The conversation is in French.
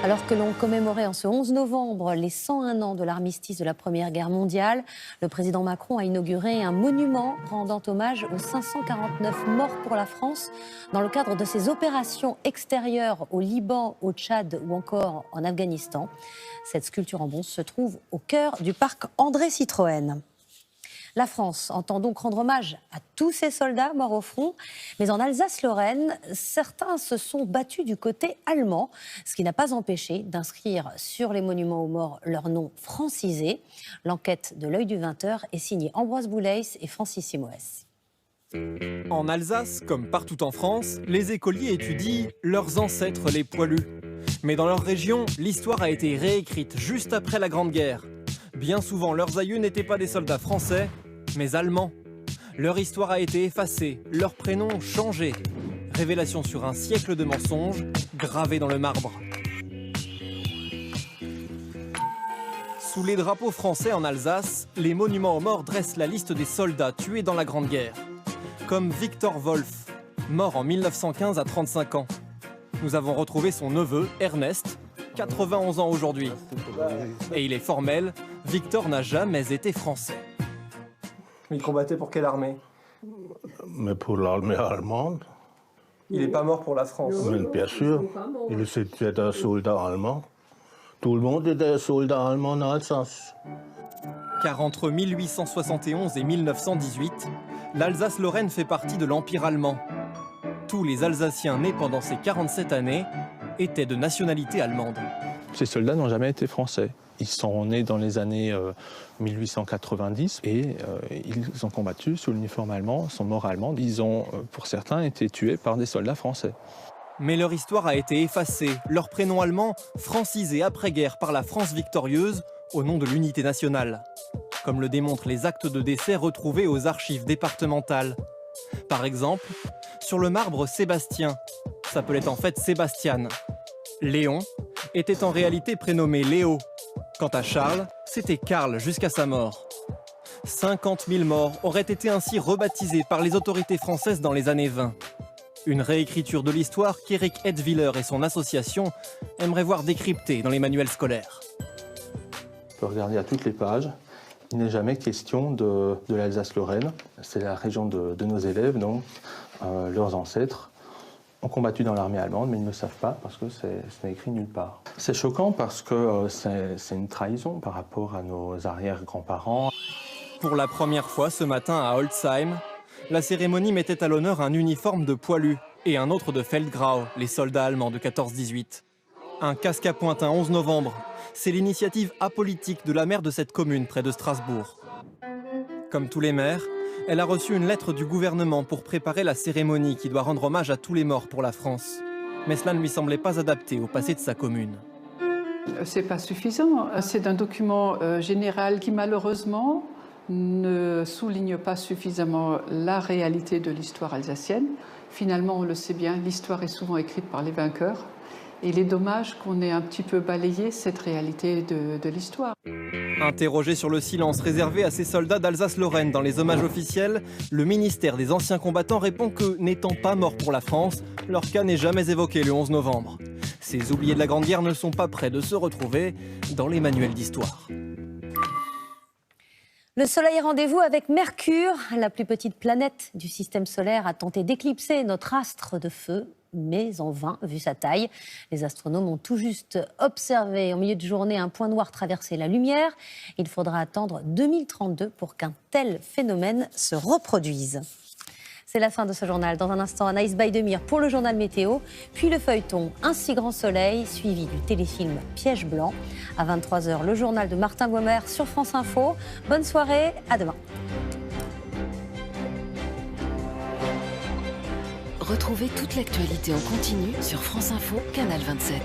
Alors que l'on commémorait en ce 11 novembre les 101 ans de l'armistice de la Première Guerre mondiale, le président Macron a inauguré un monument rendant hommage aux 549 morts pour la France dans le cadre de ses opérations extérieures au Liban, au Tchad ou encore en Afghanistan. Cette sculpture en bronze se trouve au cœur du parc André Citroën. La France entend donc rendre hommage à tous ces soldats morts au front. Mais en Alsace-Lorraine, certains se sont battus du côté allemand, ce qui n'a pas empêché d'inscrire sur les monuments aux morts leur nom francisé. L'enquête de l'Œil du 20h est signée Ambroise Bouleyss et Francis Simoes. En Alsace, comme partout en France, les écoliers étudient leurs ancêtres les poilus. Mais dans leur région, l'histoire a été réécrite juste après la Grande Guerre. Bien souvent, leurs aïeux n'étaient pas des soldats français, mais allemands. Leur histoire a été effacée, leurs prénoms changés. Révélation sur un siècle de mensonges, gravés dans le marbre. Sous les drapeaux français en Alsace, les monuments aux morts dressent la liste des soldats tués dans la Grande Guerre. Comme Victor Wolf, mort en 1915 à 35 ans. Nous avons retrouvé son neveu, Ernest, 91 ans aujourd'hui. Et il est formel, Victor n'a jamais été français. Il combattait pour quelle armée? Mais pour l'armée allemande. Il n'est pas mort pour la France. Mais bien sûr, il était un soldat allemand. Tout le monde était un soldat allemand en Alsace. Car entre 1871 et 1918, l'Alsace-Lorraine fait partie de l'Empire allemand. Tous les Alsaciens nés pendant ces 47 années étaient de nationalité allemande. Ces soldats n'ont jamais été français. Ils sont nés dans les années 1890 et ils ont combattu sous l'uniforme allemand, sont morts allemands. Ils ont, pour certains, été tués par des soldats français. Mais leur histoire a été effacée, leur prénom allemand francisé après-guerre par la France victorieuse au nom de l'unité nationale. Comme le démontrent les actes de décès retrouvés aux archives départementales. Par exemple, sur le marbre Sébastien, s'appelait en fait Sébastiane. Léon était en réalité prénommé Léo. Quant à Charles, c'était Karl jusqu'à sa mort. 50 000 morts auraient été ainsi rebaptisés par les autorités françaises dans les années 20. Une réécriture de l'histoire qu'Éric Hedwiller et son association aimeraient voir décryptée dans les manuels scolaires. On peut regarder à toutes les pages. Il n'est jamais question de l'Alsace-Lorraine. C'est la région de nos élèves, donc leurs ancêtres ont combattu dans l'armée allemande, mais ils ne le savent pas parce que ce n'est écrit nulle part. C'est choquant parce que c'est une trahison par rapport à nos arrière-grands-parents. Pour la première fois ce matin à Holzheim, la cérémonie mettait à l'honneur un uniforme de poilus et un autre de Feldgrau, les soldats allemands de 14-18. Un casque à pointe un 11 novembre, c'est l'initiative apolitique de la maire de cette commune près de Strasbourg. Comme tous les maires, elle a reçu une lettre du gouvernement pour préparer la cérémonie qui doit rendre hommage à tous les morts pour la France. Mais cela ne lui semblait pas adapté au passé de sa commune. C'est pas suffisant. C'est un document général qui malheureusement ne souligne pas suffisamment la réalité de l'histoire alsacienne. Finalement, on le sait bien, l'histoire est souvent écrite par les vainqueurs. Et il est dommage qu'on ait un petit peu balayé cette réalité de l'histoire. Interrogé sur le silence réservé à ces soldats d'Alsace-Lorraine dans les hommages officiels, le ministère des Anciens Combattants répond que, n'étant pas morts pour la France, leur cas n'est jamais évoqué le 11 novembre. Ces oubliés de la Grande Guerre ne sont pas prêts de se retrouver dans les manuels d'histoire. Le Soleil est rendez-vous avec Mercure. La plus petite planète du système solaire a tenté d'éclipser notre astre de feu, mais en vain, vu sa taille. Les astronomes ont tout juste observé en milieu de journée un point noir traverser la lumière. Il faudra attendre 2032 pour qu'un tel phénomène se reproduise. C'est la fin de ce journal. Dans un instant, Anaïs Baïdemir pour le journal météo, puis le feuilleton Un si grand soleil, suivi du téléfilm Piège blanc. À 23h, le journal de Martin Bomer sur France Info. Bonne soirée, à demain. Retrouvez toute l'actualité en continu sur France Info, canal 27.